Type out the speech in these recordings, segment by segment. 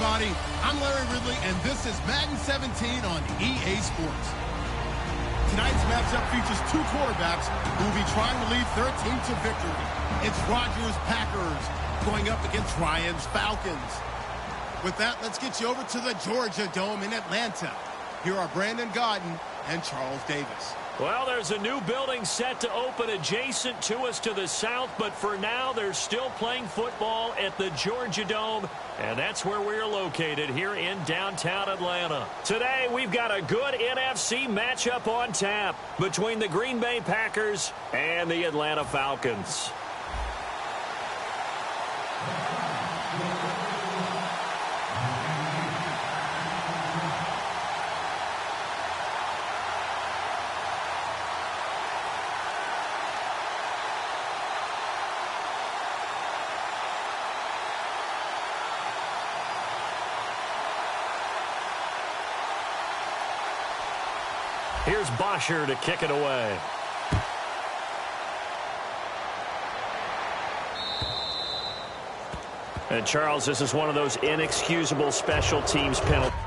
everybody. I'm Larry Ridley, and this is Madden 17 on EA Sports. Tonight's matchup features two quarterbacks who will be trying to lead their team to victory. It's Rodgers' Packers going up against Ryan's Falcons. With that, let's get you over to the Georgia Dome in Atlanta. Here are Brandon Godden and Charles Davis. Well, there's a new building set to open adjacent to us to the south, but for now, they're still playing football at the Georgia Dome, and that's where we're located here in downtown Atlanta. Today, we've got a good NFC matchup on tap between the Green Bay Packers and the Atlanta Falcons. Here's Bosher to kick it away. And Charles, this is one of those inexcusable special teams penalties.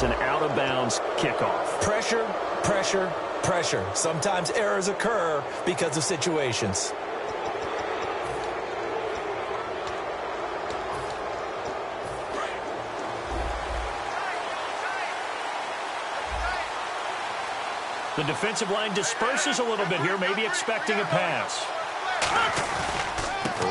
An out-of-bounds kickoff. Pressure, pressure, pressure. Sometimes errors occur because of situations. The defensive line disperses a little bit here, maybe expecting a pass.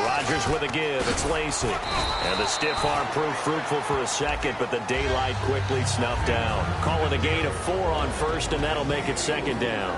Rodgers with a give. It's Lacy. And the stiff arm proved fruitful for a second, but the daylight quickly snuffed down. Call it a gain of 4 on first, and that'll make it second down.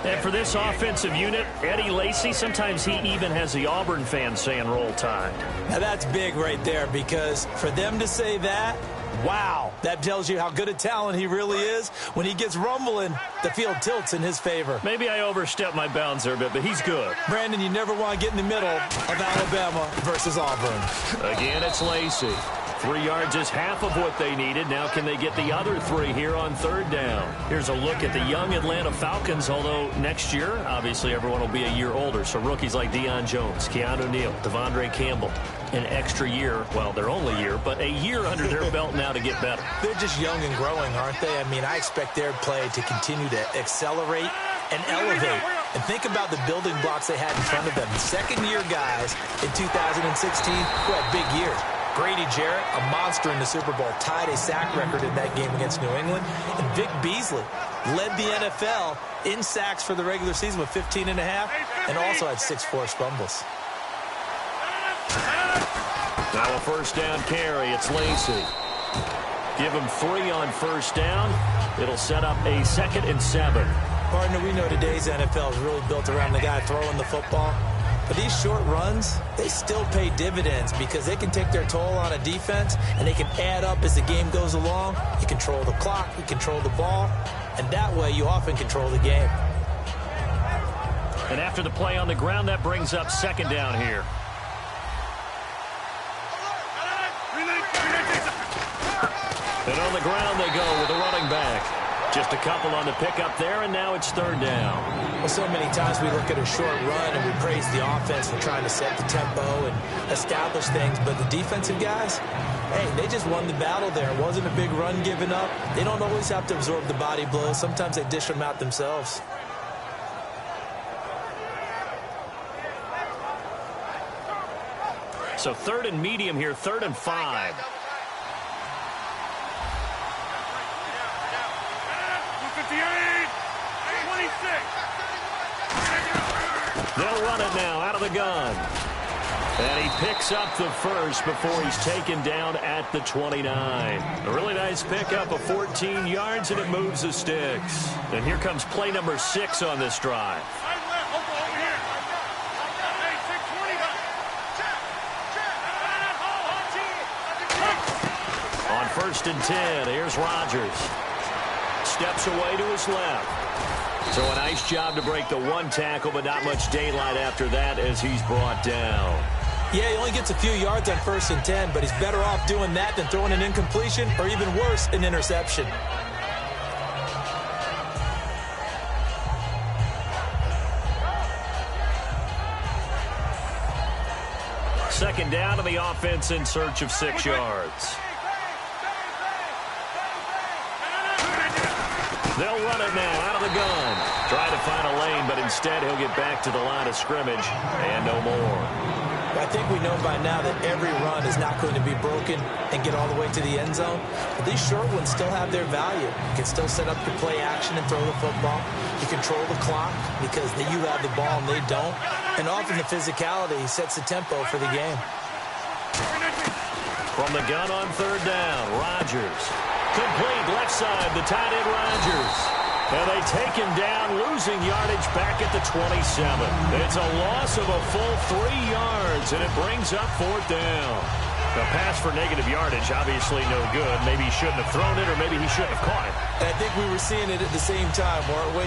And for this offensive unit, Eddie Lacy, sometimes he even has the Auburn fans saying roll tide. Now that's big right there, because for them to say that, wow, that tells you how good a talent he really is. When he gets rumbling, the field tilts in his favor. Maybe I overstepped my bounds there a bit, but he's good. Brandon, you never want to get in the middle of Alabama versus Auburn. Again, it's Lacy. 3 yards is half of what they needed. Now can they get the other 3 here on third down? Here's a look at the young Atlanta Falcons, although next year, obviously, everyone will be a year older. So rookies like Deion Jones, Keanu Neal, Devondre Campbell, an extra year, well, their only year, but a year under their belt now to get better. They're just young and growing, aren't they? I mean, I expect their play to continue to accelerate and elevate. And think about the building blocks they had in front of them. Second-year guys in 2016 who had big years. Grady Jarrett, a monster in the Super Bowl, tied a sack record in that game against New England. And Vic Beasley led the NFL in sacks for the regular season with 15 and a half, and also had 6 forced fumbles. Now a first down carry. It's Lacy. Give him 3 on first down. It'll set up a 2nd and 7. Partner, we know today's NFL is really built around the guy throwing the football. But these short runs, they still pay dividends because they can take their toll on a defense, and they can add up as the game goes along. You control the clock, you control the ball, and that way you often control the game. And after the play on the ground, that brings up 2nd down here. And on the ground they go with the running back. Just a couple on the pickup there, and now it's 3rd down. Well, so many times we look at a short run and we praise the offense for trying to set the tempo and establish things, but the defensive guys, hey, they just won the battle there. It wasn't a big run given up. They don't always have to absorb the body blows. Sometimes they dish them out themselves. So 3rd and medium here, 3rd and 5. They'll run it now out of the gun. And he picks up the first before he's taken down at the 29. A really nice pickup of 14 yards, and it moves the sticks. And here comes play number 6 on this drive. On 1st and 10, here's Rodgers. Steps away to his left. So a nice job to break the 1 tackle, but not much daylight after that as he's brought down. Yeah, he only gets a few yards on 1st and 10, but he's better off doing that than throwing an incompletion or even worse, an interception. Second down, and the offense in search of 6 yards. They'll run it now out of the gun. Try to find a lane, but instead he'll get back to the line of scrimmage and no more. I think we know by now that every run is not going to be broken and get all the way to the end zone. But these short ones still have their value. You can still set up your play action and throw the football. You control the clock because you have the ball and they don't. And often the physicality sets the tempo for the game. From the gun on 3rd down, Rodgers. Complete left side, the tight end Rodgers. And they take him down, losing yardage back at the 27. It's a loss of a full 3 yards, and it brings up 4th down. A pass for negative yardage, obviously no good. Maybe he shouldn't have thrown it, or maybe he shouldn't have caught it. And I think we were seeing it at the same time, weren't we?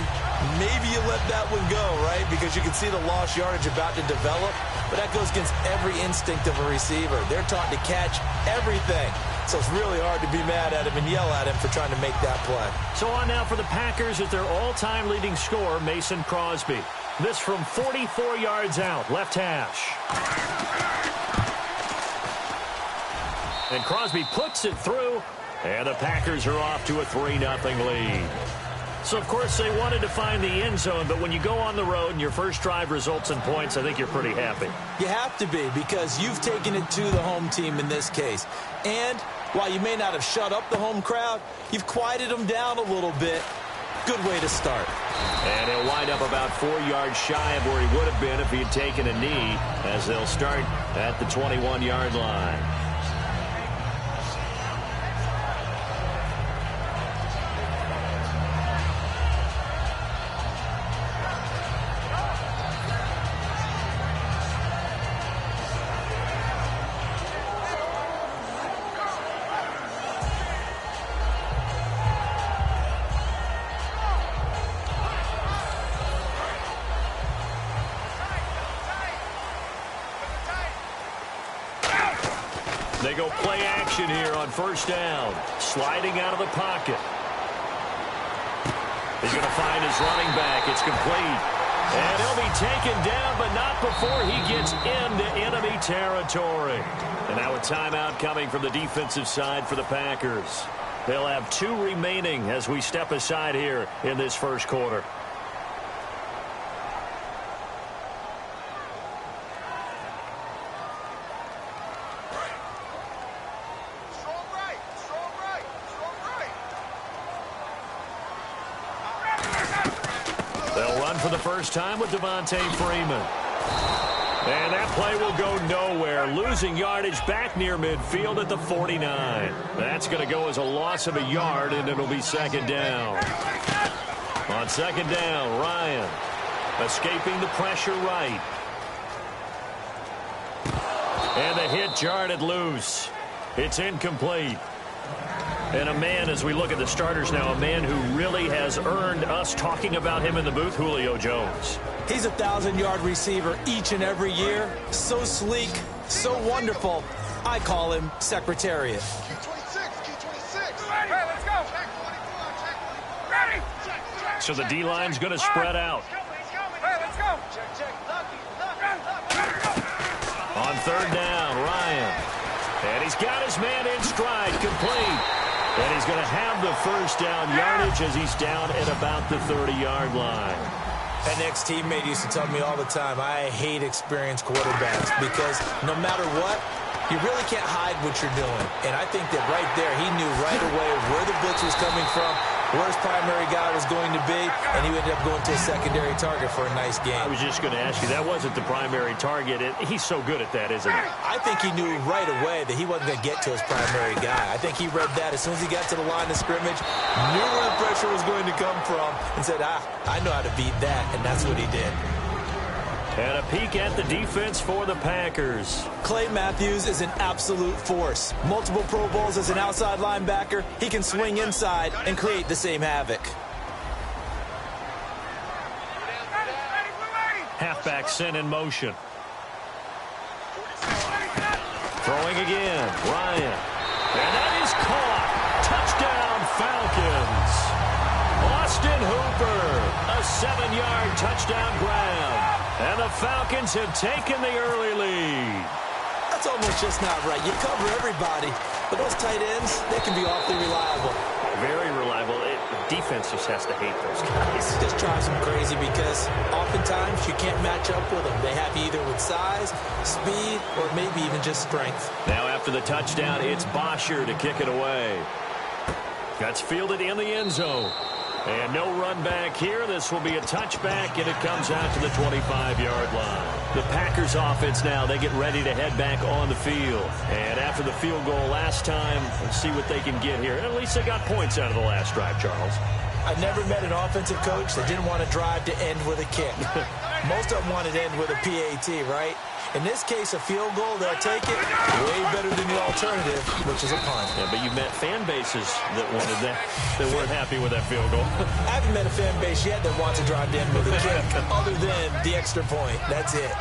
Maybe you let that one go, right? Because you can see the lost yardage about to develop. But that goes against every instinct of a receiver. They're taught to catch everything. So it's really hard to be mad at him and yell at him for trying to make that play. So on now for the Packers at their all-time leading scorer, Mason Crosby. This from 44 yards out, left hash. And Crosby puts it through, and the Packers are off to a 3-0 lead. So, of course, they wanted to find the end zone, but when you go on the road and your first drive results in points, I think you're pretty happy. You have to be, because you've taken it to the home team in this case. And while you may not have shut up the home crowd, you've quieted them down a little bit. Good way to start. And he'll wind up about 4 yards shy of where he would have been if he had taken a knee, as they'll start at the 21-yard line. They go play action here on 1st down. Sliding out of the pocket. He's going to find his running back. It's complete. And he'll be taken down, but not before he gets into enemy territory. And now a timeout coming from the defensive side for the Packers. They'll have 2 remaining as we step aside here in this first quarter. They'll run for the first time with Devontae Freeman. And that play will go nowhere, losing yardage back near midfield at the 49. That's going to go as a loss of a yard, and it'll be 2nd down. On 2nd down, Ryan escaping the pressure right. And the hit jarred it loose. It's incomplete. And a man, as we look at the starters now, a man who really has earned us talking about him in the booth, Julio Jones. He's a 1,000-yard receiver each and every year. So sleek, so wonderful. I call him Secretariat. So the D-line's going to spread out. On 3rd down, Ryan. And he's got his man in stride, complete. And he's going to have the first down yardage as he's down at about the 30-yard line. An ex-teammate used to tell me all the time, I hate experienced quarterbacks because no matter what, you really can't hide what you're doing. And I think that right there, he knew right away where the blitz was coming from, where his primary guy was going to be, and he ended up going to a secondary target for a nice game. I was just going to ask you, that wasn't the primary target. He's so good at that, isn't he? I think he knew right away that he wasn't going to get to his primary guy. I think he read that as soon as he got to the line of scrimmage, knew where the pressure was going to come from, and said, I know how to beat that, and that's what he did. And a peek at the defense for the Packers. Clay Matthews is an absolute force. Multiple Pro Bowls as an outside linebacker. He can swing inside and create the same havoc. Halfback sent in motion. Throwing again. Ryan. And that is caught. Touchdown, Falcons. Austin Hooper. A 7-yard touchdown grab. And the Falcons have taken the early lead. That's almost just not right. You cover everybody, but those tight ends, they can be awfully reliable. Very reliable. The defense just has to hate those guys. It just drives them crazy because oftentimes you can't match up with them. They have you either with size, speed, or maybe even just strength. Now after the touchdown, it's Bosher to kick it away. That's fielded in the end zone. And no run back here. This will be a touchback, and it comes out to the 25-yard line. The Packers offense now, they get ready to head back on the field. And after the field goal last time, let's see what they can get here. And at least they got points out of the last drive, Charles. I've never met an offensive coach that didn't want to drive to end with a kick. Most of them wanted to end with a PAT, right? In this case, a field goal, they'll take it way better than the alternative, which is a punt. Yeah, but you met fan bases that wanted that, that weren't happy with that field goal. I haven't met a fan base yet that wants to drive to end with a kick, other than the extra point. That's it.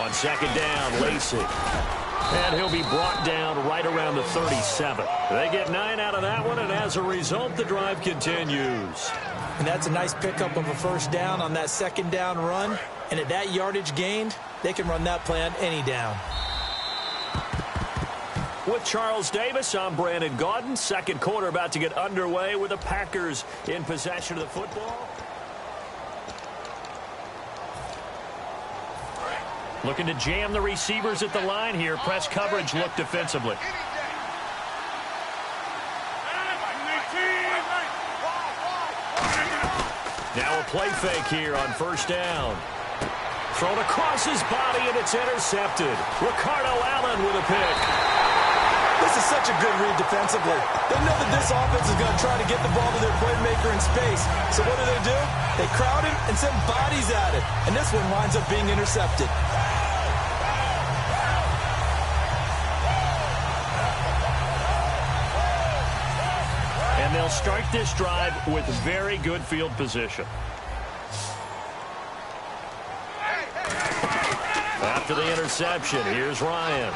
On second down, Lacey. And he'll be brought down right around the 37. They get 9 out of that one, and as a result, the drive continues. And that's a nice pickup of a first down on that second down run. And at that yardage gained, they can run that play on any down. With Charles Davis, I'm Brandon Gaudin. Second quarter about to get underway with the Packers in possession of the football. Looking to jam the receivers at the line here. Press coverage look defensively. Now a play fake here on first down. Thrown across his body, and it's intercepted. Ricardo Allen with a pick. This is such a good read defensively. They know that this offense is going to try to get the ball to their playmaker in space. So what do? They crowd him and send bodies at it. And this one winds up being intercepted. And they'll start this drive with very good field position. After the interception, here's Ryan.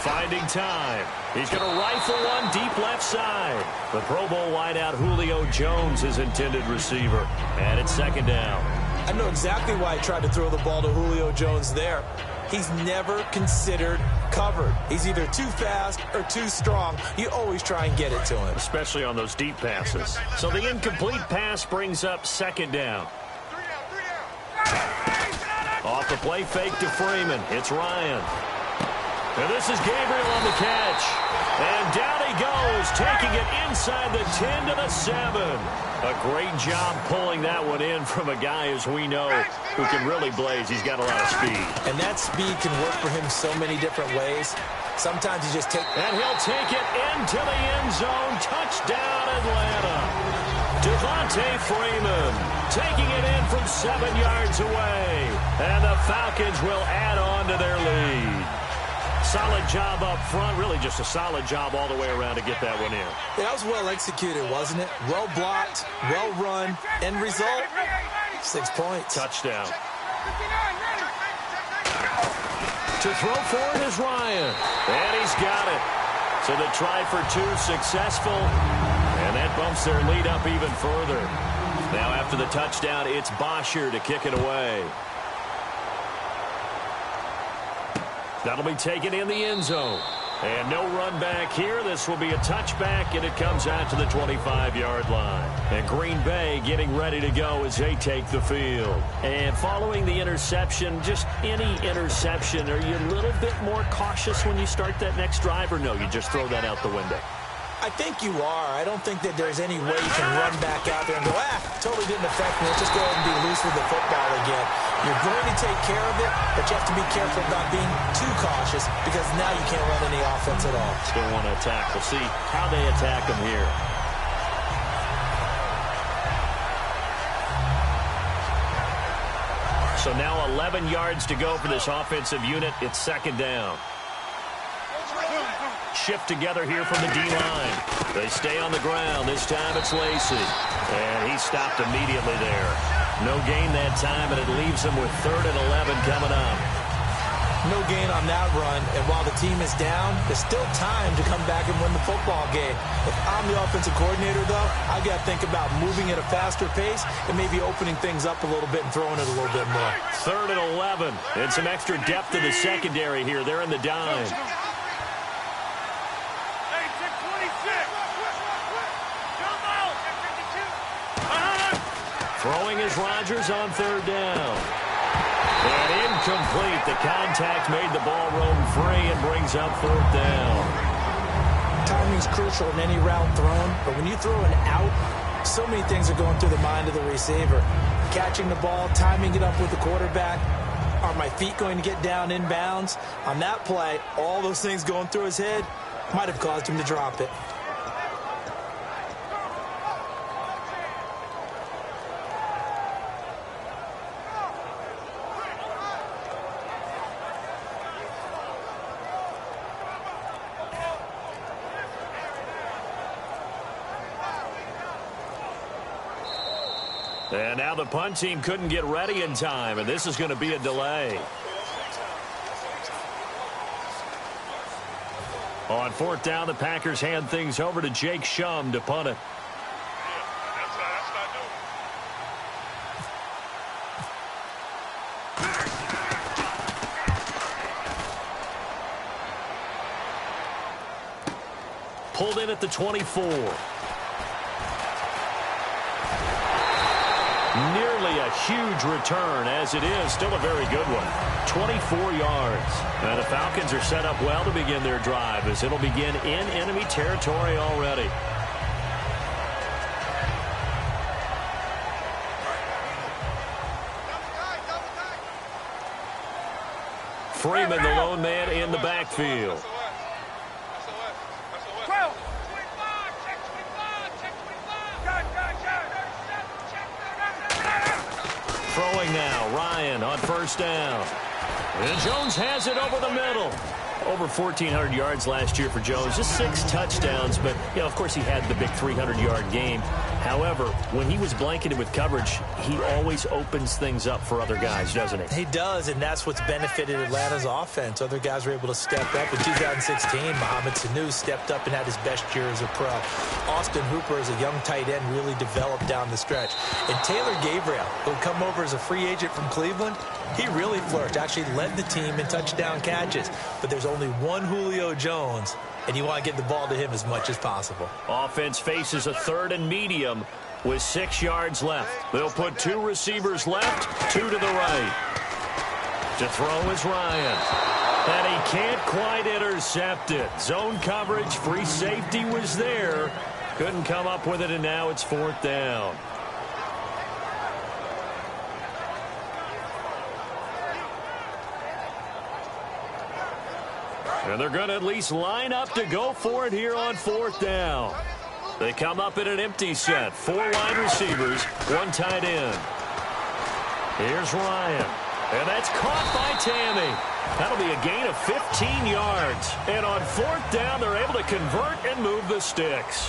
Finding time. He's going to rifle one deep left side. The Pro Bowl wideout Julio Jones is intended receiver. And it's second down. I know exactly why he tried to throw the ball to Julio Jones there. He's never considered covered. He's either too fast or too strong. You always try and get it to him. Especially on those deep passes. So the incomplete pass brings up second down. Off the play fake to Freeman. It's Ryan. And this is Gabriel on the catch. And down he goes, taking it inside the 10 to the 7. A great job pulling that one in from a guy, as we know, who can really blaze. He's got a lot of speed. And that speed can work for him so many different ways. Sometimes he just takes... And he'll take it into the end zone. Touchdown, Atlanta. Devontae Freeman taking it in from 7 yards away. And the Falcons will add on to their lead. Solid job up front. Really just a solid job all the way around to get that one in. That was well executed, wasn't it? Well blocked, well run. End result, 6 points. Touchdown. To throw for it is Ryan. And he's got it. So the try for 2 successful. And that bumps their lead up even further. Now after the touchdown, it's Bosher to kick it away. That'll be taken in the end zone. And no run back here. This will be a touchback, and it comes out to the 25-yard line. And Green Bay getting ready to go as they take the field. And following the interception, just any interception, are you a little bit more cautious when you start that next drive, or no, you just throw that out the window? I think you are. I don't think that there's any way you can run back out there and go, totally didn't affect me. Let's just go ahead and be loose with the football again. You're going to take care of it, but you have to be careful about being too cautious because now you can't run any offense at all. Still want to attack. We'll see how they attack them here. So now 11 yards to go for this offensive unit. It's second down. Shift together here from the D-line. They stay on the ground. This time it's Lacy. And he stopped immediately there. No gain that time, and it leaves them with 3rd and 11 coming up. No gain on that run, and while the team is down, there's still time to come back and win the football game. If I'm the offensive coordinator, though, I've got to think about moving at a faster pace and maybe opening things up a little bit and throwing it a little bit more. 3rd and 11, and some extra depth to the secondary here. They're in the dime. Throwing is Rodgers on 3rd down. And incomplete. The contact made the ball roam free and brings up 4th down. Timing's crucial in any route thrown, but when you throw an out, so many things are going through the mind of the receiver. Catching the ball, timing it up with the quarterback. Are my feet going to get down inbounds? On that play, all those things going through his head might have caused him to drop it. And now the punt team couldn't get ready in time, and this is going to be a delay. On 4th down, the Packers hand things over to Jake Shum to punt it. Pulled in at the 24. Nearly a huge return, as it is still a very good one. 24 yards. And the Falcons are set up well to begin their drive, as it'll begin in enemy territory already. Freeman, the lone man in the backfield. Throwing now, Ryan on 1st down. And Jones has it over the middle. Over 1,400 yards last year for Jones. Just 6 touchdowns, but, you know, of course he had the big 300-yard game. However, when he was blanketed with coverage, he always opens things up for other guys, doesn't he? He does, and that's what's benefited Atlanta's offense. Other guys were able to step up. In 2016, Mohamed Sanu stepped up and had his best year as a pro. Austin Hooper, as a young tight end, really developed down the stretch. And Taylor Gabriel, who come over as a free agent from Cleveland, he really flourished. Actually led the team in touchdown catches. But there's only one Julio Jones, and you want to get the ball to him as much as possible. Offense faces a 3rd and medium with 6 yards left. They'll put 2 receivers left, 2 to the right. To throw is Ryan. And he can't quite intercept it. Zone coverage, free safety was there. Couldn't come up with it, and now it's 4th down. And they're going to at least line up to go for it here on 4th down. They come up in an empty set. 4 wide receivers, 1 tight end. Here's Ryan. And that's caught by Tammy. That'll be a gain of 15 yards. And on 4th down, they're able to convert and move the sticks.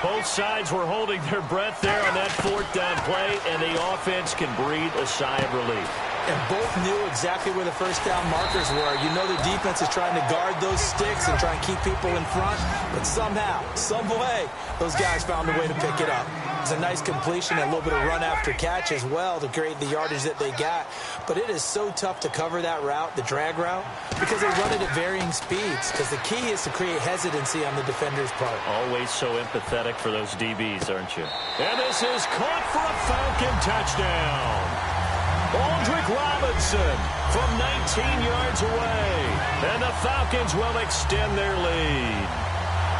Both sides were holding their breath there on that 4th down play, and the offense can breathe a sigh of relief. And both knew exactly where the first down markers were. You know the defense is trying to guard those sticks and try and keep people in front. But somehow, some way, those guys found a way to pick it up. It's a nice completion and a little bit of run after catch as well to create the yardage that they got. But it is so tough to cover that route, the drag route, because they run it at varying speeds. Because the key is to create hesitancy on the defender's part. Always so empathetic for those DBs, aren't you? And this is caught for a Falcon touchdown. Aldrick Robinson from 19 yards away. And the Falcons will extend their lead.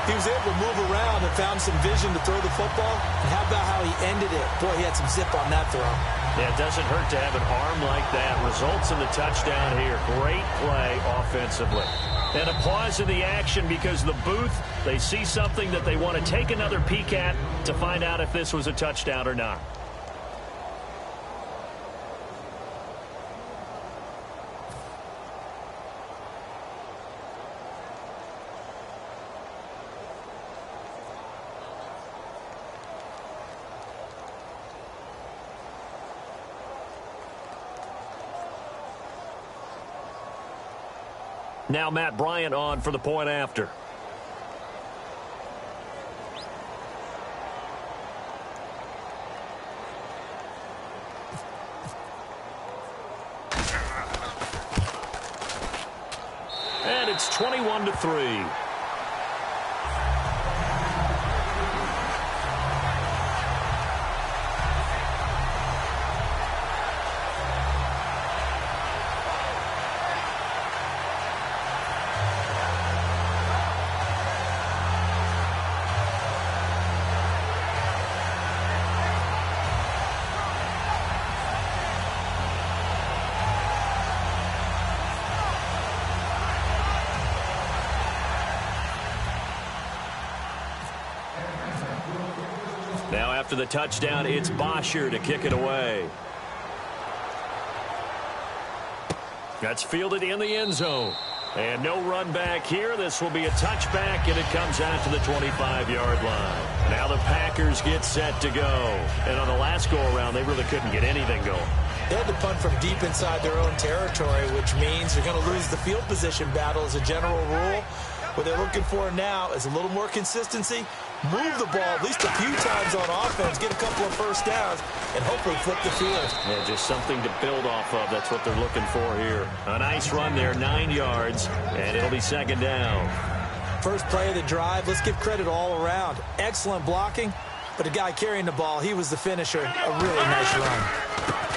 He was able to move around and found some vision to throw the football. And how about how he ended it? Boy, he had some zip on that throw. Yeah, it doesn't hurt to have an arm like that. Results in the touchdown here. Great play offensively. And a pause in the action because the booth, they see something that they want to take another peek at to find out if this was a touchdown or not. Now Matt Bryant on for the point after. And it's 21-3. Now after the touchdown, it's Bosher to kick it away. That's fielded in the end zone. And no run back here. This will be a touchback, and it comes out to the 25-yard line. Now the Packers get set to go. And on the last go-around, they really couldn't get anything going. They had to punt from deep inside their own territory, which means they're going to lose the field position battle as a general rule. What they're looking for now is a little more consistency, move the ball at least a few times on offense, get a couple of first downs, and hopefully flip the field. Yeah, just something to build off of. That's what they're looking for here. A nice run there, 9 yards, and it'll be second down. First play of the drive, let's give credit all around. Excellent blocking, but the guy carrying the ball, he was the finisher. A really nice run.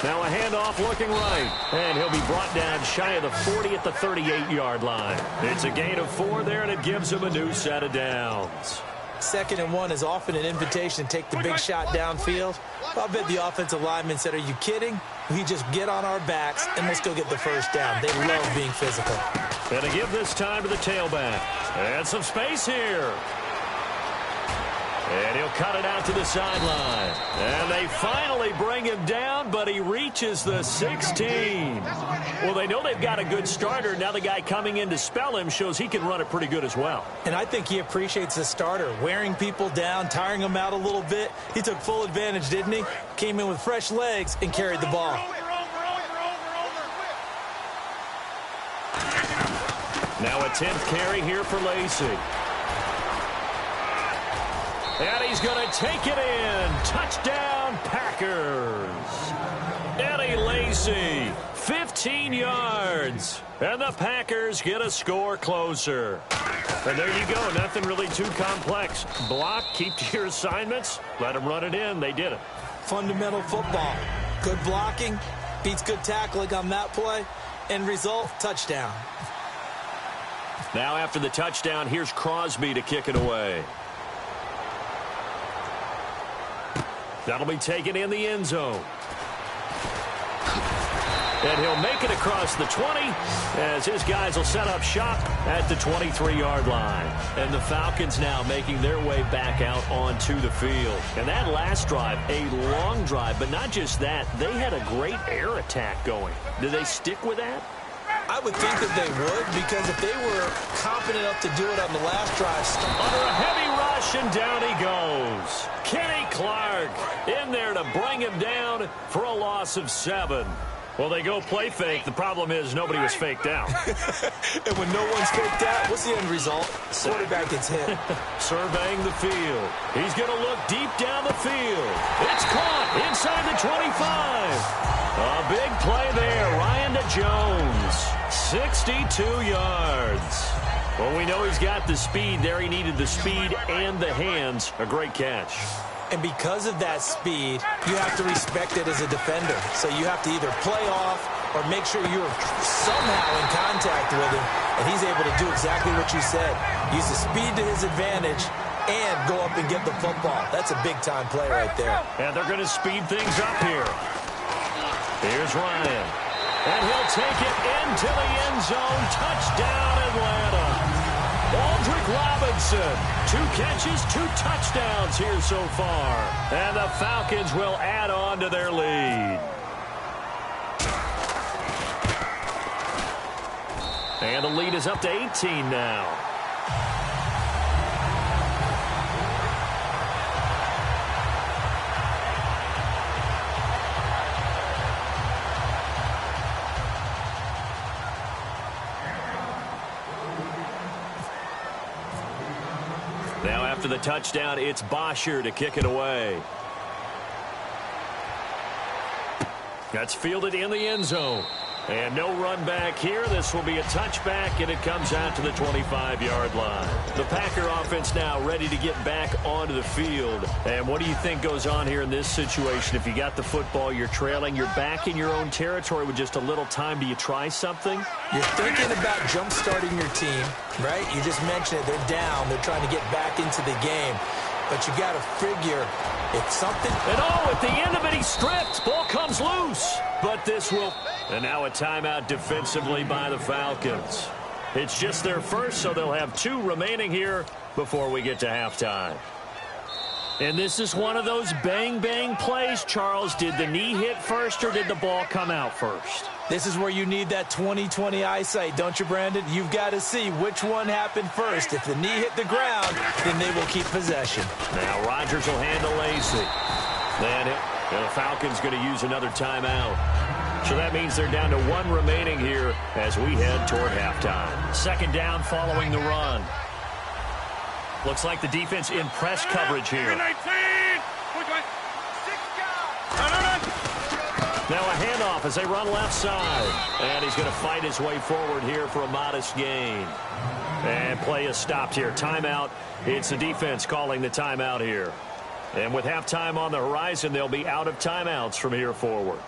Now a handoff looking right, and he'll be brought down shy of the 40 at the 38-yard line. It's a gain of 4 there, and it gives him a new set of downs. 2nd and 1 is often an invitation to take the big shot downfield. I bet the offensive lineman said, are you kidding? We just get on our backs, and let's go get the first down. They love being physical. And to give this time to the tailback. And some space here. And he'll cut it out to the sideline. And they finally bring him down, but he reaches the 16. Well, they know they've got a good starter. Now the guy coming in to spell him shows he can run it pretty good as well. And I think he appreciates the starter, wearing people down, tiring them out a little bit. He took full advantage, didn't he? Came in with fresh legs and carried the ball. Now a 10th carry here for Lacey. And he's going to take it in. Touchdown, Packers. Eddie Lacy, 15 yards. And the Packers get a score closer. And there you go. Nothing really too complex. Block, keep to your assignments. Let them run it in. They did it. Fundamental football. Good blocking. Beats good tackling on that play. End result, touchdown. Now after the touchdown, here's Crosby to kick it away. That'll be taken in the end zone. And he'll make it across the 20 as his guys will set up shop at the 23-yard line. And the Falcons now making their way back out onto the field. And that last drive, a long drive, but not just that, they had a great air attack going. Did they stick with that? I would think that they would, because if they were confident enough to do it on the last drive. Under a heavy rush, and down he goes. Kenny Clark in there to bring him down for a loss of 7. Well, they go play fake. The problem is nobody was faked out. And when no one's faked out, what's the end result? Quarterback gets hit. Surveying the field. He's going to look deep down the field. It's caught inside the 25. A big play there. Ryan to Jones. 62 yards. Well, we know he's got the speed there. He needed the speed and the hands. A great catch. And because of that speed, you have to respect it as a defender. So you have to either play off or make sure you're somehow in contact with him. And he's able to do exactly what you said. Use the speed to his advantage and go up and get the football. That's a big-time play right there. And they're going to speed things up here. Here's Ryan. And he'll take it into the end zone. Touchdown, Atlanta. Aldrick Robinson, 2 catches, 2 touchdowns here so far. And the Falcons will add on to their lead. And the lead is up to 18 now. Now after the touchdown, it's Bosher to kick it away. That's fielded in the end zone. And no run back here. This will be a touchback, and it comes out to the 25-yard line. The Packer offense now ready to get back onto the field. And what do you think goes on here in this situation? If you got the football, you're trailing, you're back in your own territory with just a little time. Do you try something? You're thinking about jump-starting your team, right? You just mentioned it. They're down. They're trying to get back into the game. But you got to figure if something... And at the end of it, he stripped. Ball comes loose. But this will... And now a timeout defensively by the Falcons. It's just their first, so they'll have 2 remaining here before we get to halftime. And this is one of those bang-bang plays, Charles. Did the knee hit first or did the ball come out first? This is where you need that 20/20 eyesight, don't you, Brandon? You've got to see which one happened first. If the knee hit the ground, then they will keep possession. Now Rodgers will hand to Lacy. And the Falcons going to use another timeout. So that means they're down to 1 remaining here as we head toward halftime. Second down following the run. Looks like the defense in press coverage here. Now a handoff as they run left side. And he's going to fight his way forward here for a modest gain. And play is stopped here. Timeout. It's the defense calling the timeout here. And with halftime on the horizon, they'll be out of timeouts from here forward.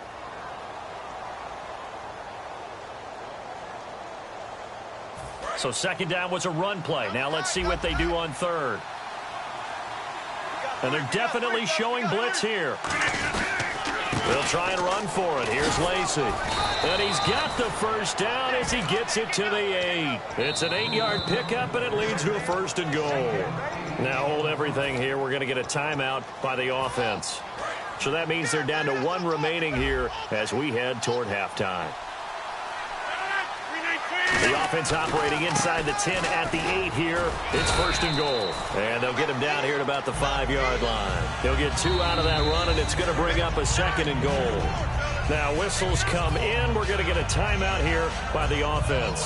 So second down was a run play. Now let's see what they do on third. And they're definitely showing blitz here. They'll try and run for it. Here's Lacy. And he's got the first down as he gets it to the 8. It's an 8-yard pickup, and it leads to a 1st and goal. Now hold everything here. We're going to get a timeout by the offense. So that means they're down to 1 remaining here as we head toward halftime. The offense operating inside the 10 at the 8 here. It's 1st and goal. And they'll get him down here at about the 5-yard line. They'll get 2 out of that run, and it's going to bring up a 2nd and goal. Now whistles come in. We're going to get a timeout here by the offense.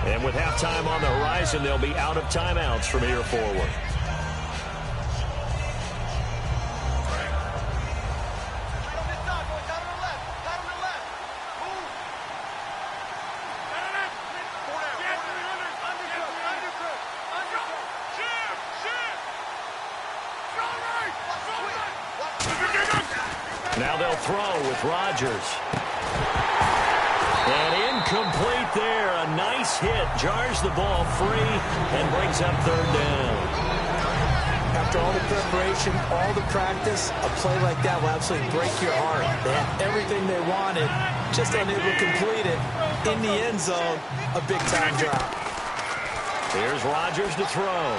And with halftime on the horizon, they'll be out of timeouts from here forward. Now they'll throw with Rodgers. And incomplete there. A nice hit. Jars the ball free and brings up 3rd down. After all the preparation, all the practice, a play like that will absolutely break your heart. They had everything they wanted, just unable to complete it. In the end zone, a big-time drop. Here's Rodgers to throw.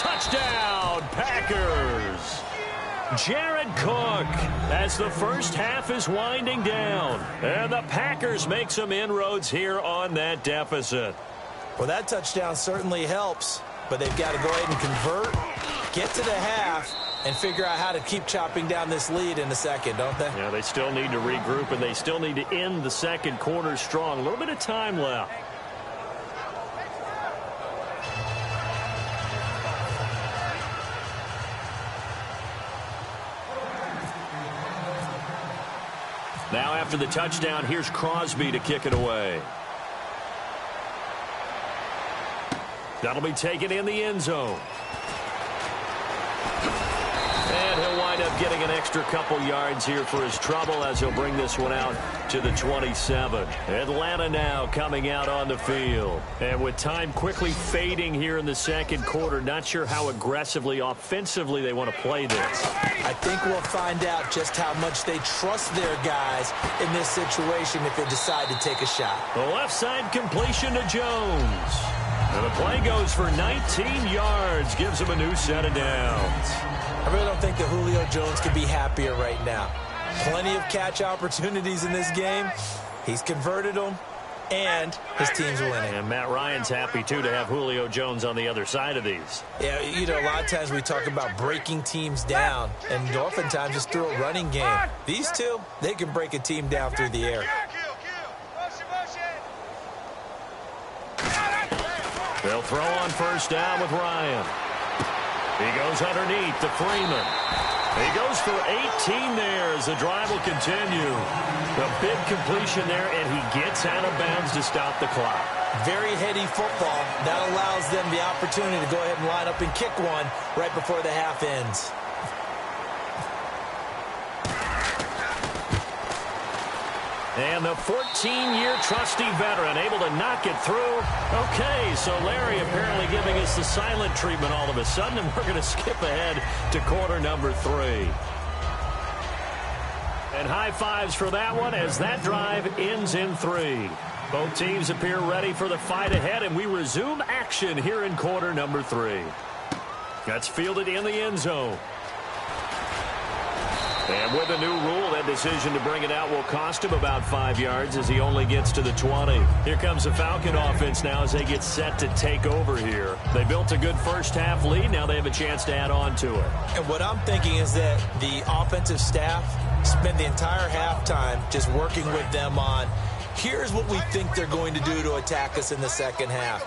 Touchdown, Packers. Jared Cook as the first half is winding down. And the Packers make some inroads here on that deficit. Well, that touchdown certainly helps, but they've got to go ahead and convert, get to the half, and figure out how to keep chopping down this lead in the second, don't they? Yeah, they still need to regroup, and they still need to end the second quarter strong. A little bit of time left. Now after the touchdown, here's Crosby to kick it away. That'll be taken in the end zone. And he'll wind up getting an extra couple yards here for his trouble as he'll bring this one out to the 27. Atlanta now coming out on the field. And with time quickly fading here in the second quarter, not sure how aggressively, offensively they want to play this. I think we'll find out just how much they trust their guys in this situation if they decide to take a shot. The left side completion to Jones. And the play goes for 19 yards, gives him a new set of downs. I really don't think that Julio Jones could be happier right now. Plenty of catch opportunities in this game. He's converted them, and his team's winning. And Matt Ryan's happy, too, to have Julio Jones on the other side of these. Yeah, you know, a lot of times we talk about breaking teams down, and oftentimes just through a running game. These two, they can break a team down through the air. They'll throw on first down with Ryan. He goes underneath to Freeman. He goes for 18 there as the drive will continue. The big completion there, and he gets out of bounds to stop the clock. Very heady football. That allows them the opportunity to go ahead and line up and kick one right before the half ends. And the 14-year trusty veteran able to knock it through. Okay, so Larry apparently giving us the silent treatment all of a sudden, and we're going to skip ahead to quarter number 3. And high fives for that one as that drive ends in 3. Both teams appear ready for the fight ahead, and we resume action here in quarter number 3. That's fielded in the end zone. And with a new rule, that decision to bring it out will cost him about 5 yards as he only gets to the 20. Here comes the Falcon offense now as they get set to take over here. They built a good first half lead. Now they have a chance to add on to it. And what I'm thinking is that the offensive staff spent the entire halftime just working with them on, here's what we think they're going to do to attack us in the second half.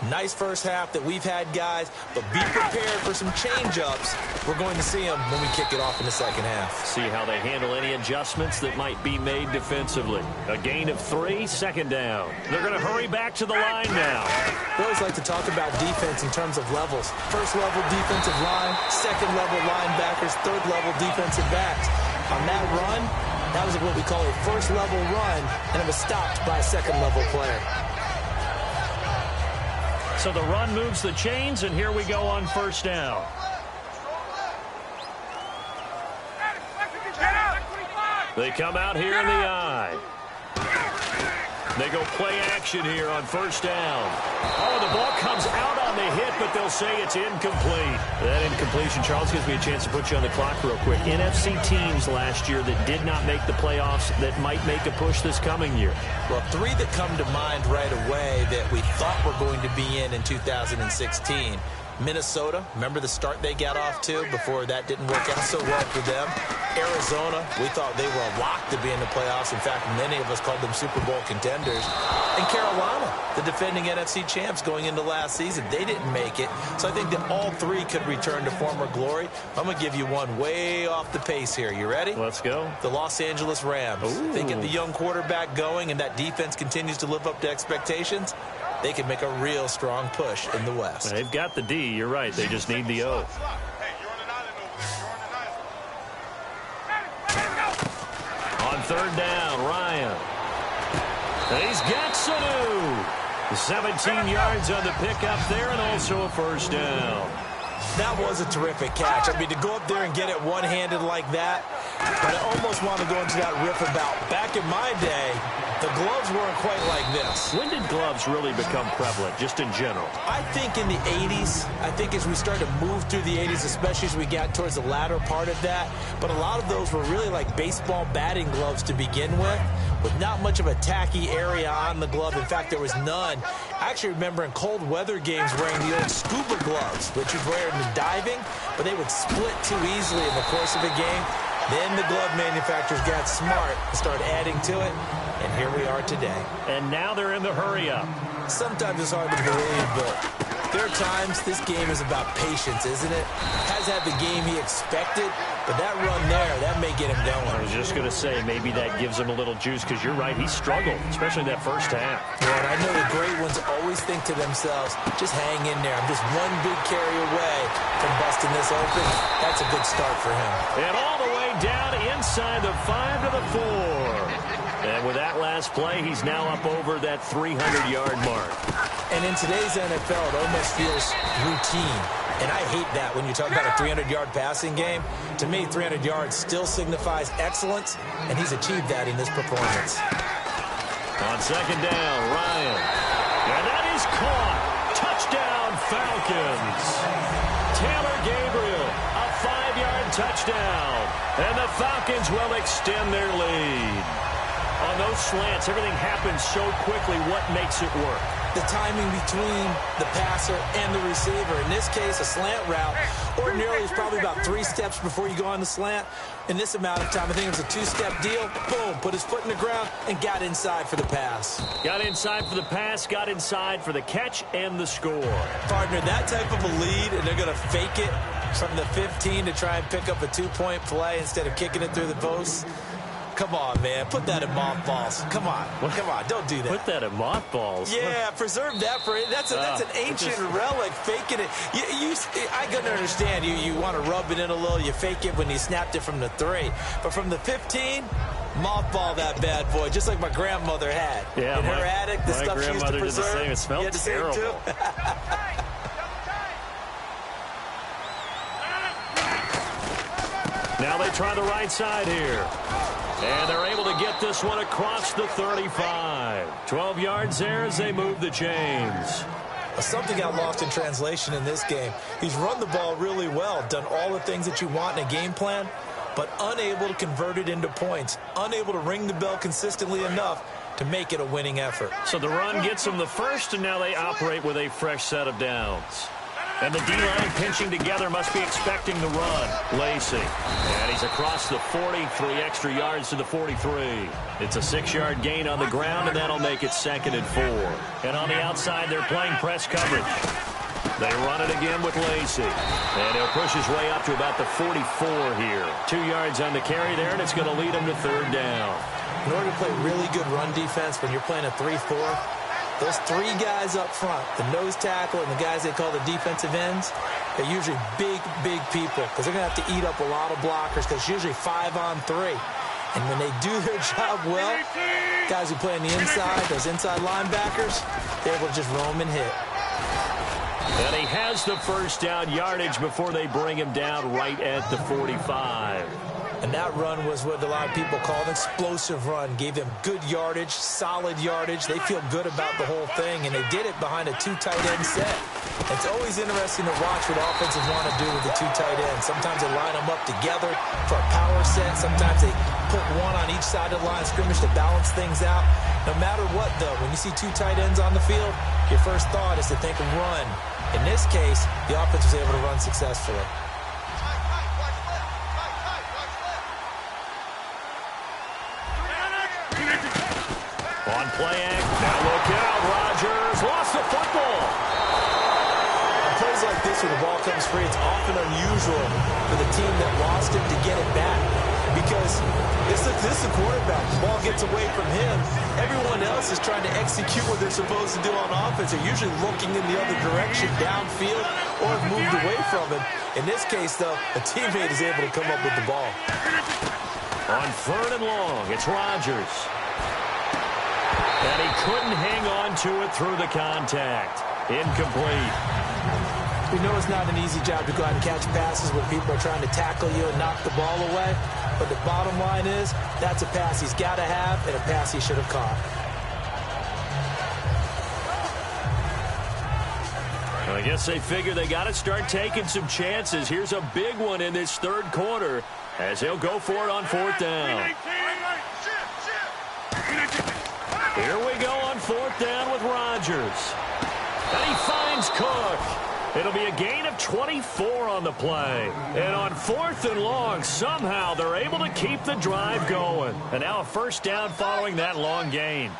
Nice first half that we've had, guys, but be prepared for some change-ups. We're going to see them when we kick it off in the second half. See how they handle any adjustments that might be made defensively. A gain of 3, second down. They're going to hurry back to the line now. We always like to talk about defense in terms of levels. First-level defensive line, second-level linebackers, third-level defensive backs. On that run, that was what we call a first-level run, and it was stopped by a second-level player. So the run moves the chains, and here we go on first down. They come out here in the eye. They go play action here on first down. Oh, the ball comes out on the hit, but they'll say it's incomplete. That incompletion, Charles, gives me a chance to put you on the clock real quick. NFC teams last year that did not make the playoffs that might make a push this coming year. Well, 3 that come to mind right away that we thought were going to be in 2016. Minnesota, remember the start they got off to before that didn't work out so well for them. Arizona, we thought they were a lock to be in the playoffs. In fact, many of us called them Super Bowl contenders. And Carolina, the defending NFC champs going into last season, they didn't make it. So I think that all 3 could return to former glory. I'm going to give you one way off the pace here. You ready? Let's go. The Los Angeles Rams. Ooh. They get the young quarterback going, and that defense continues to live up to expectations. They can make a real strong push in the West. They've got the D. You're right. They just need the O. On third down, Ryan. And he's got Sanu. 17 yards on the pickup there and also a first down. That was a terrific catch. I mean, to go up there and get it one-handed like that, but I almost want to go into that riff about back in my day, The gloves weren't quite like this. When did gloves really become prevalent, just in general? I think in the 80s. I think as we started to move through the 80s, especially as we got towards the latter part of that. But a lot of those were really like baseball batting gloves to begin with not much of a tacky area on the glove. In fact, there was none. I actually remember in cold weather games wearing the old scuba gloves, which you'd wear in the diving, but they would split too easily in the course of a game. Then the glove manufacturers got smart and started adding to it, and here we are today. And now they're in the hurry-up. Sometimes it's hard to believe, but there are times this game is about patience, isn't it? Has had the game he expected, but that run there, that may get him going. I was just going to say, maybe that gives him a little juice, because you're right, he struggled, especially in that first half. Yeah, and I know the great ones always think to themselves, just hang in there. I'm just one big carry away from busting this open. That's a good start for him. And all the way down inside the 5 to the 4. And with that last play, he's now up over that 300-yard mark. And in today's NFL, it almost feels routine. And I hate that when you talk about a 300-yard passing game. To me, 300 yards still signifies excellence, and he's achieved that in this performance. On second down, Ryan. And that is caught. Touchdown, Falcons. Taylor Gabriel, a 5-yard touchdown. And the Falcons will extend their lead. On those slants, everything happens so quickly. What makes it work? The timing between the passer and the receiver. In this case, a slant route ordinarily is probably about 3 steps before you go on the slant. In this amount of time, I think it was a 2-step deal. Boom, put his foot in the ground and got inside for the pass. Got inside for the pass, got inside for the catch and the score. Partner, that type of a lead, and they're going to fake it from the 15 to try and pick up a 2-point play instead of kicking it through the posts. Come on, man. Put that in mothballs. Come on. Come on. Don't do that. Put that in mothballs? Yeah, preserve that for it. That's an ancient relic, faking it. I can understand. You want to rub it in a little. You fake it when you snapped it from the 3. But from the 15, mothball that bad boy, just like my grandmother had. Yeah, in her attic, the stuff she used to preserve. Did the same. It smelled terrible. Too. Now they try the right side here. And they're able to get this one across the 35. 12 yards there as they move the chains. Something got lost in translation in this game. He's run the ball really well, done all the things that you want in a game plan, but unable to convert it into points, unable to ring the bell consistently enough to make it a winning effort. So the run gets them the first, and now they operate with a fresh set of downs. And the D-line pinching together must be expecting the run. Lacey. And he's across the 40, 3 extra yards to the 43. It's a 6-yard gain on the ground, and that'll make it 2nd and 4. And on the outside, they're playing press coverage. They run it again with Lacey. And he'll push his way up to about the 44 here. 2 yards on the carry there, and it's going to lead him to 3rd down. In order to play really good run defense when you're playing a 3-4, those 3 guys up front, the nose tackle and the guys they call the defensive ends, they're usually big people because they're going to have to eat up a lot of blockers because it's usually 5-on-3. And when they do their job well, guys who play on the inside, those inside linebackers, they're able to just roam and hit. And he has the first down yardage before they bring him down right at the 45. And that run was what a lot of people call an explosive run. Gave them good yardage, solid yardage. They feel good about the whole thing, and they did it behind a 2 tight end set. It's always interesting to watch what offenses want to do with the 2 tight ends. Sometimes they line them up together for a power set. Sometimes they put one on each side of the line of scrimmage to balance things out. No matter what, though, when you see 2 tight ends on the field, your first thought is to think of run. In this case, the offense was able to run successfully. On play act. Now look out. Rodgers lost the football. On plays like this where the ball comes free, it's often unusual for the team that lost it to get it back. Because this is the quarterback. The ball gets away from him. Everyone else is trying to execute what they're supposed to do on offense. They're usually looking in the other direction, downfield, or have moved away from him. In this case, though, a teammate is able to come up with the ball. On 3rd and long, it's Rodgers. And he couldn't hang on to it through the contact. Incomplete. We know it's not an easy job to go out and catch passes when people are trying to tackle you and knock the ball away. But the bottom line is, that's a pass he's got to have and a pass he should have caught. I guess they figure they got to start taking some chances. Here's a big one in this third quarter as he'll go for it on fourth down. Here we go on fourth down with Rodgers. And he finds Cook. It'll be a gain of 24 on the play. And on fourth and long, somehow they're able to keep the drive going. And now a first down following that long gain.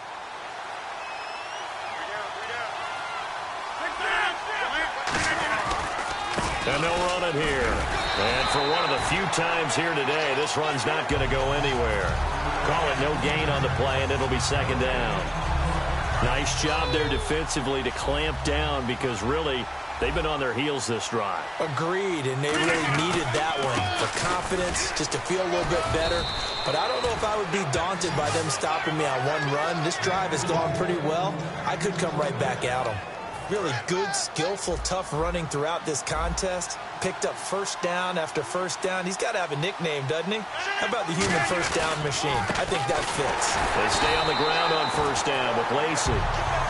And they'll run it here. And for one of the few times here today, this run's not going to go anywhere. Call it no gain on the play, and it'll be second down. Nice job there defensively to clamp down because really they've been on their heels this drive. Agreed, and they really needed that one for confidence, just to feel a little bit better. But I don't know if I would be daunted by them stopping me on one run. This drive has gone pretty well. I could come right back at them. Really good, skillful, tough running throughout this contest. Picked up first down after first down. He's got to have a nickname, doesn't he? How about the human first down machine? I think that fits. They stay on the ground on first down with Lacey.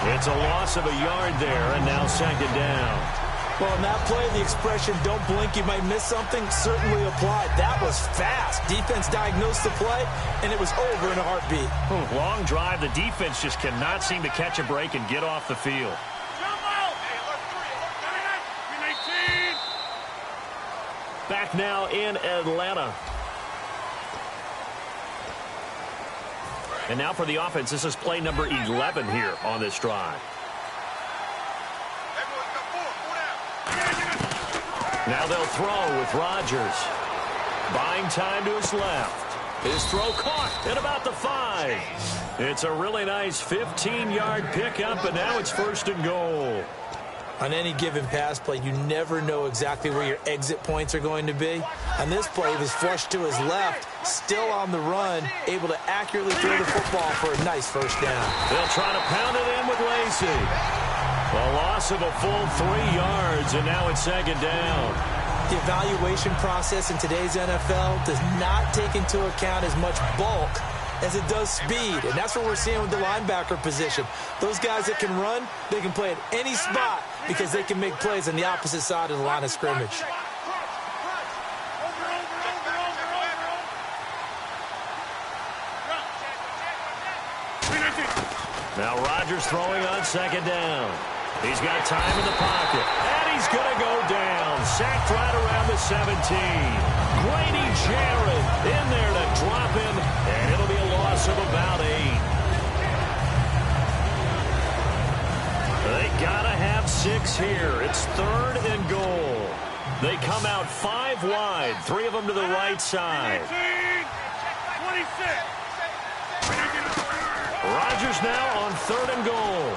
It's a loss of a yard there, and now second down. Well, in that play, the expression, don't blink, you might miss something, certainly applied. That was fast. Defense diagnosed the play, and it was over in a heartbeat. Long drive. The defense just cannot seem to catch a break and get off the field. Back now in Atlanta. And now for the offense, this is play number 11 here on this drive. Now they'll throw with Rodgers. Buying time to his left. His throw caught at about the 5. It's a really nice 15-yard pickup, and now it's first and goal. On any given pass play, you never know exactly where your exit points are going to be. On this play, he was flushed to his left, still on the run, able to accurately throw the football for a nice first down. They'll try to pound it in with Lacey. A loss of a full 3 yards, and now it's second down. The evaluation process in today's NFL does not take into account as much bulk as it does speed, and that's what we're seeing with the linebacker position. Those guys that can run, they can play at any spot because they can make plays on the opposite side of the line of scrimmage. Now Rodgers throwing on second down. He's got time in the pocket, and he's going to go down. Sacked right around the 17. Grady Jarrett in there to drop him, and it'll be a loss of about 8. They got to have 6 here. It's third and goal. They come out 5 wide, 3 of them to the right side. 26. Rodgers now on third and goal.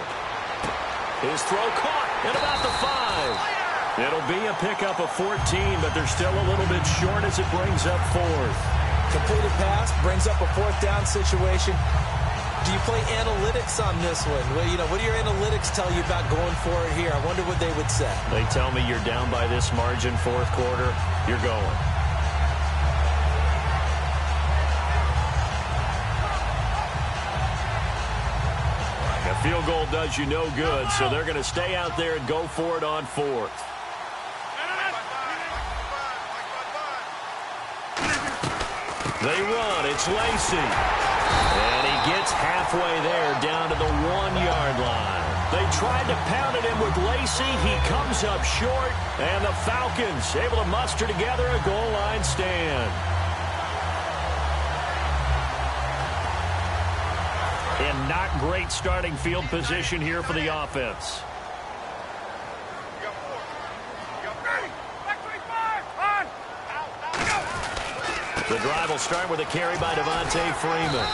His throw caught at about the 5. It'll be a pickup of 14, but they're still a little bit short as it brings up fourth. Completed pass brings up a fourth down situation. Do you play analytics on this one? Well, you know, what do your analytics tell you about going for it here? I wonder what they would say. They tell me you're down by this margin fourth quarter, you're going. A field goal does you no good, so they're going to stay out there and go for it on fourth. They run. It's Lacey. And he gets halfway there down to the 1-yard line. They tried to pound it in with Lacey. He comes up short, and the Falcons able to muster together a goal line stand. And not great starting field position here for the offense. The drive will start with a carry by Devontae Freeman.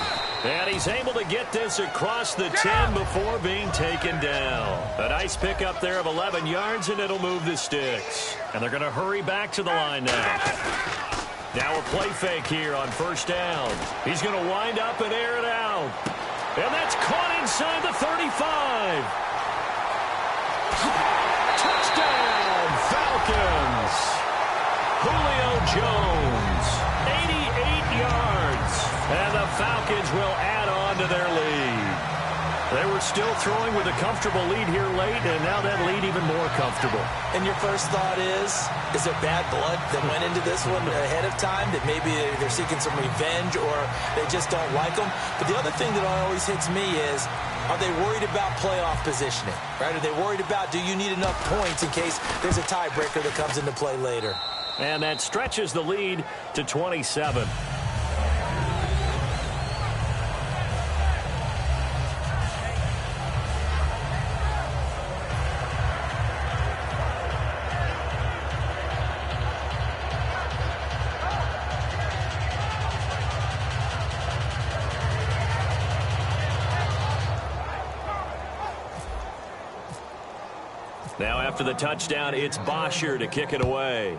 And he's able to get this across the 10 before being taken down. A nice pickup there of 11 yards, and it'll move the sticks. And they're going to hurry back to the line now. Now a play fake here on first down. He's going to wind up and air it out. And that's caught inside the 35. Touchdown, Falcons. Julio Jones, 88 yards. They were still throwing with a comfortable lead here late, and now that lead even more comfortable. And your first thought is there bad blood that went into this one ahead of time, that maybe they're seeking some revenge or they just don't like them? But the other thing that always hits me is, are they worried about playoff positioning? Right? Are they worried about, do you need enough points in case there's a tiebreaker that comes into play later? And that stretches the lead to 27. Now after the touchdown, it's Bosher to kick it away.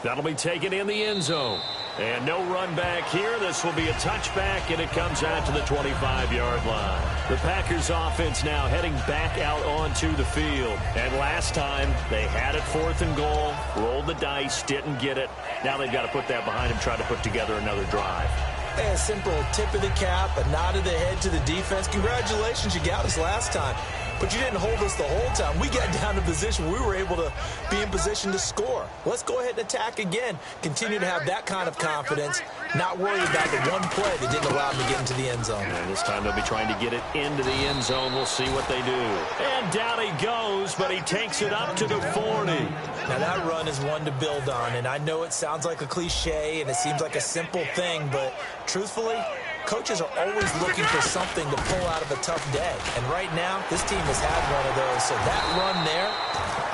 That'll be taken in the end zone. And no run back here. This will be a touchback, and it comes out to the 25-yard line. The Packers offense now heading back out onto the field. And last time, they had it 4th and goal, rolled the dice, didn't get it. Now they've got to put that behind them, try to put together another drive. A simple tip of the cap, a nod of the head to the defense. Congratulations, you got us last time. But you didn't hold us the whole time. We got down to position. We were able to be in position to score. Let's go ahead and attack again. Continue to have that kind of confidence. Not worry about the one play that didn't allow them to get into the end zone. And this time they'll be trying to get it into the end zone. We'll see what they do. And down he goes, but he takes it up to the 40. Now that run is one to build on. And I know it sounds like a cliche and it seems like a simple thing, but truthfully, coaches are always looking for something to pull out of a tough day. And right now, this team has had one of those. So that run there,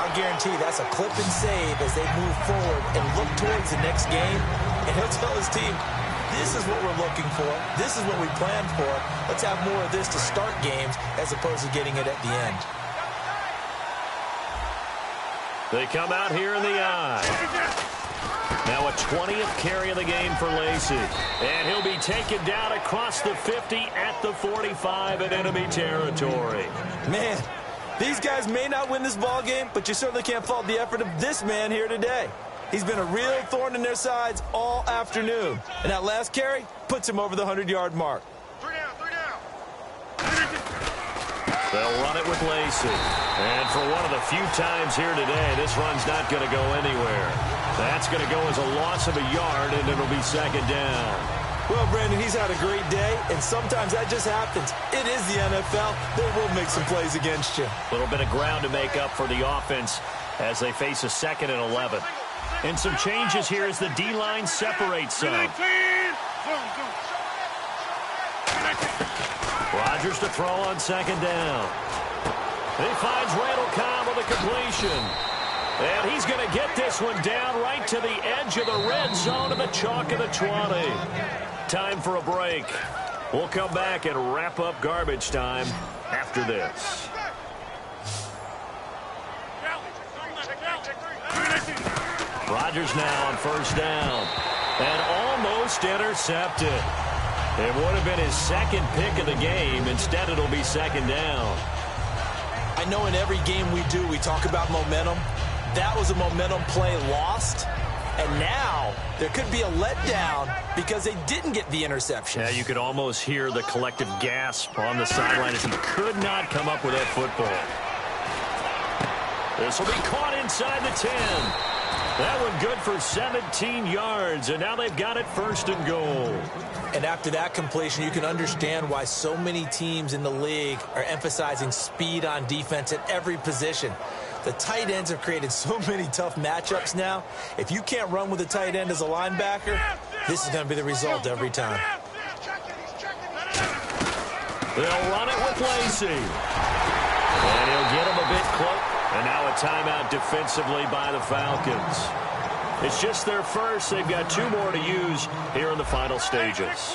I guarantee that's a clip and save as they move forward and look towards the next game. And he'll tell his team, this is what we're looking for. This is what we planned for. Let's have more of this to start games as opposed to getting it at the end. They come out here in the eye. Now a 20th carry of the game for Lacy. And he'll be taken down across the 50 at the 45 in enemy territory. Man, these guys may not win this ball game, but you certainly can't fault the effort of this man here today. He's been a real thorn in their sides all afternoon. And that last carry puts him over the 100-yard mark. They'll run it with Lacy. And for one of the few times here today, this run's not going to go anywhere. That's going to go as a loss of a yard, and it'll be second down. Well, Brandon, he's had a great day, and sometimes that just happens. It is the NFL. They will make some plays against you. A little bit of ground to make up for the offense as they face a 2nd and 11. And some changes here as the D-line separates some. Rodgers to throw on second down. He finds Randall Cobb with a completion. And he's going to get this one down right to the edge of the red zone of the chalk of the 20. Time for a break. We'll come back and wrap up garbage time after this. Rodgers now on first down. And almost intercepted. It would have been his second pick of the game. Instead, it'll be second down. I know in every game we do, we talk about momentum. That was a momentum play lost. And now there could be a letdown because they didn't get the interception. Yeah, you could almost hear the collective gasp on the sideline as he could not come up with that football. This will be caught inside the 10. That one good for 17 yards, and now they've got it 1st and goal. And after that completion, you can understand why so many teams in the league are emphasizing speed on defense at every position. The tight ends have created so many tough matchups now. If you can't run with a tight end as a linebacker, this is going to be the result every time. They'll run it with Lacy. And he'll get him a bit close. And now a timeout defensively by the Falcons. It's just their first. They've got 2 more to use here in the final stages.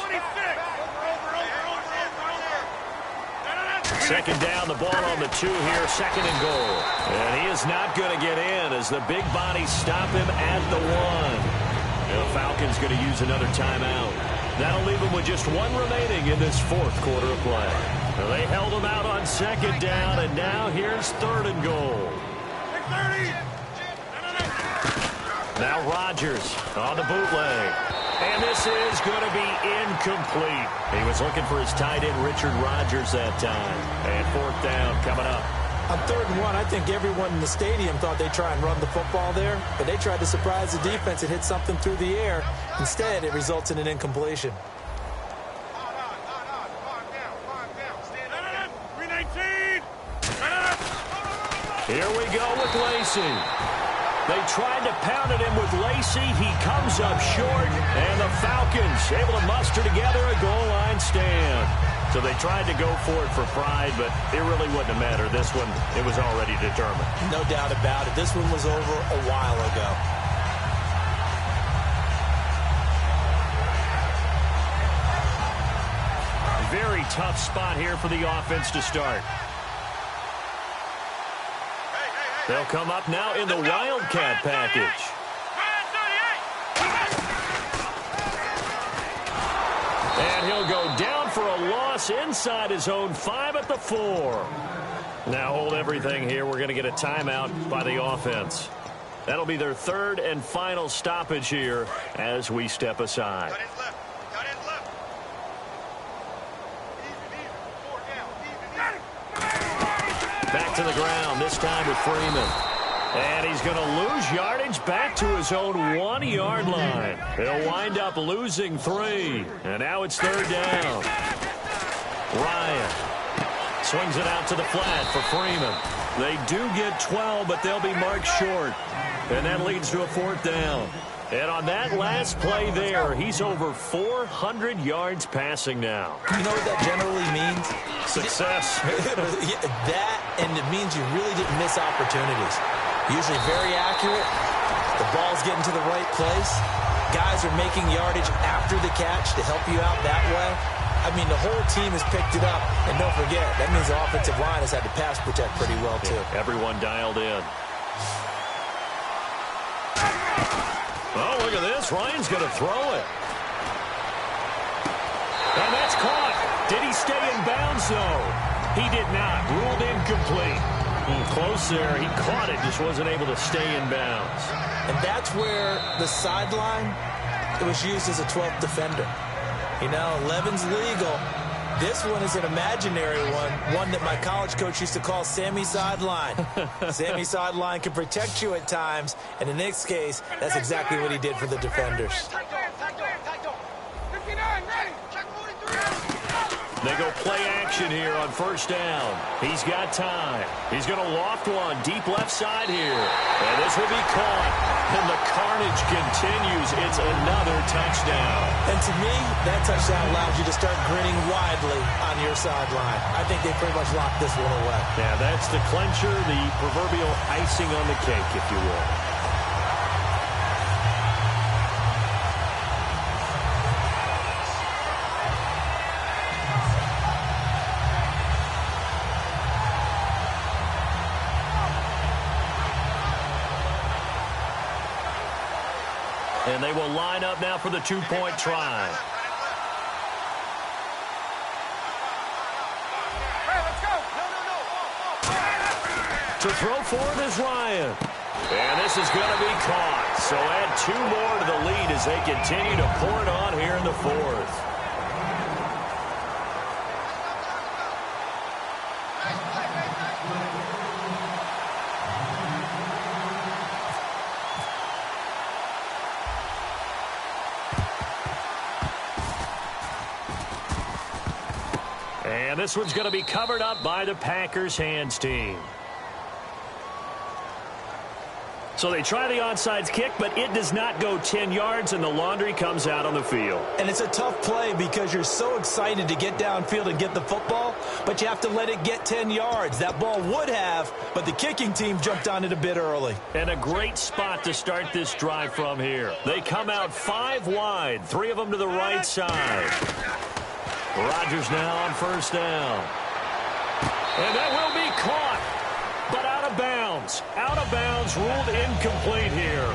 Second down, the ball on the 2 here, 2nd and goal. And he is not going to get in as the big bodies stop him at the 1. And the Falcons going to use another timeout. That'll leave them with just 1 remaining in this 4th quarter of play. Well, they held him out on second down, and now here's 3rd and goal. Now Rodgers on the bootleg. And this is going to be incomplete. He was looking for his tight end, Richard Rodgers, that time. And fourth down coming up. On 3rd and 1, I think everyone in the stadium thought they'd try and run the football there, but they tried to surprise the defense and hit something through the air. Instead, it results in an incompletion. Here we go with Lacy. They tried to pound at him with Lacy. He comes up short, and the Falcons able to muster together a goal line stand. So they tried to go for it for pride, but it really wouldn't have mattered. This one, it was already determined. No doubt about it. This one was over a while ago. Very tough spot here for the offense to start. They'll come up now in the Wildcat package. And he'll go down for a loss inside his own 5 at the 4. Now hold everything here. We're going to get a timeout by the offense. That'll be their 3rd and final stoppage here as we step aside. Back to the ground, this time with Freeman. And he's going to lose yardage back to his own 1-yard line. He'll wind up losing 3. And now it's 3rd down. Ryan swings it out to the flat for Freeman. They do get 12, but they'll be marked short. And that leads to a 4th down. And on that last play there, he's over 400 yards passing now. You know what that generally means? Success. That, and it means you really didn't miss opportunities. Usually very accurate. The ball's getting to the right place. Guys are making yardage after the catch to help you out that way. I mean, the whole team has picked it up. And don't forget, that means the offensive line has had to pass protect pretty well, too. Yeah, everyone dialed in. Oh, look at this. Ryan's going to throw it. And that's caught. Did he stay in bounds, though? He did not. Ruled incomplete. Close there. He caught it, just wasn't able to stay in bounds. And that's where the sideline, it was used as a 12th defender. You know, 11's legal. This one is an imaginary one that my college coach used to call Sammy Sideline. Sammy Sideline can protect you at times, and in this case, that's exactly what he did for the defenders. They go play action here on 1st down. He's got time. He's going to loft one deep left side here. And this will be caught. And the carnage continues. It's another touchdown. And to me, that touchdown allows you to start grinning widely on your sideline. I think they pretty much locked this one away. Yeah, that's the clincher, the proverbial icing on the cake, if you will. And they will line up now for the 2-point try. To throw for it is Ryan. And this is going to be caught. So add 2 more to the lead as they continue to pour it on here in the 4th. And this one's going to be covered up by the Packers hands team. So they try the onside kick, but it does not go 10 yards, and the laundry comes out on the field. And it's a tough play because you're so excited to get downfield and get the football, but you have to let it get 10 yards. That ball would have, but the kicking team jumped on it a bit early. And a great spot to start this drive from here. They come out 5 wide, 3 of them to the right side. Rodgers now on 1st down. And that will be caught, but out of bounds. Out of bounds, ruled incomplete here.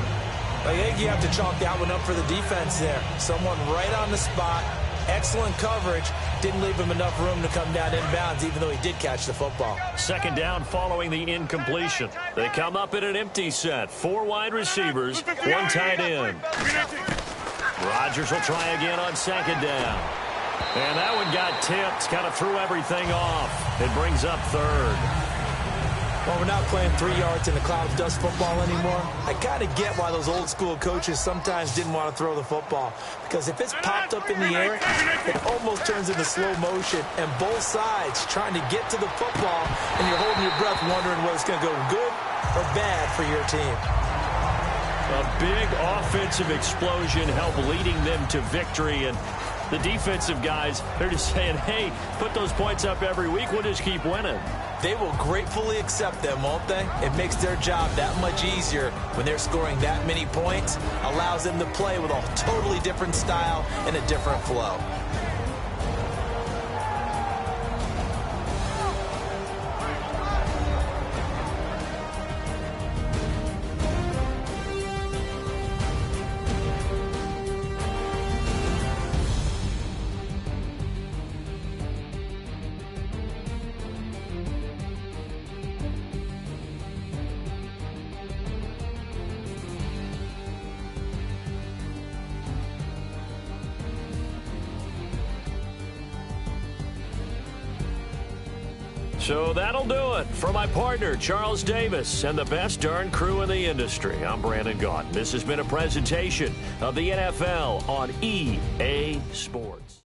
I think you have to chalk that one up for the defense there. Someone right on the spot. Excellent coverage. Didn't leave him enough room to come down inbounds, even though he did catch the football. 2nd down following the incompletion. They come up in an empty set. 4 wide receivers, 1 tight end. Rodgers will try again on second down. And that one got tipped, kind of threw everything off. It brings up third. Well, we're not playing 3 yards in the cloud of dust football anymore. I kind of get why those old school coaches sometimes didn't want to throw the football. Because if it's popped up in the air, it almost turns into slow motion. And both sides trying to get to the football, and you're holding your breath wondering whether it's going to go good or bad for your team. A big offensive explosion helped leading them to victory. And the defensive guys, they're just saying, hey, put those points up every week. We'll just keep winning. They will gratefully accept them, won't they? It makes their job that much easier when they're scoring that many points. Allows them to play with a totally different style and a different flow. So that'll do it. For my partner, Charles Davis, and the best darn crew in the industry, I'm Brandon Gaudin. This has been a presentation of the NFL on EA Sports.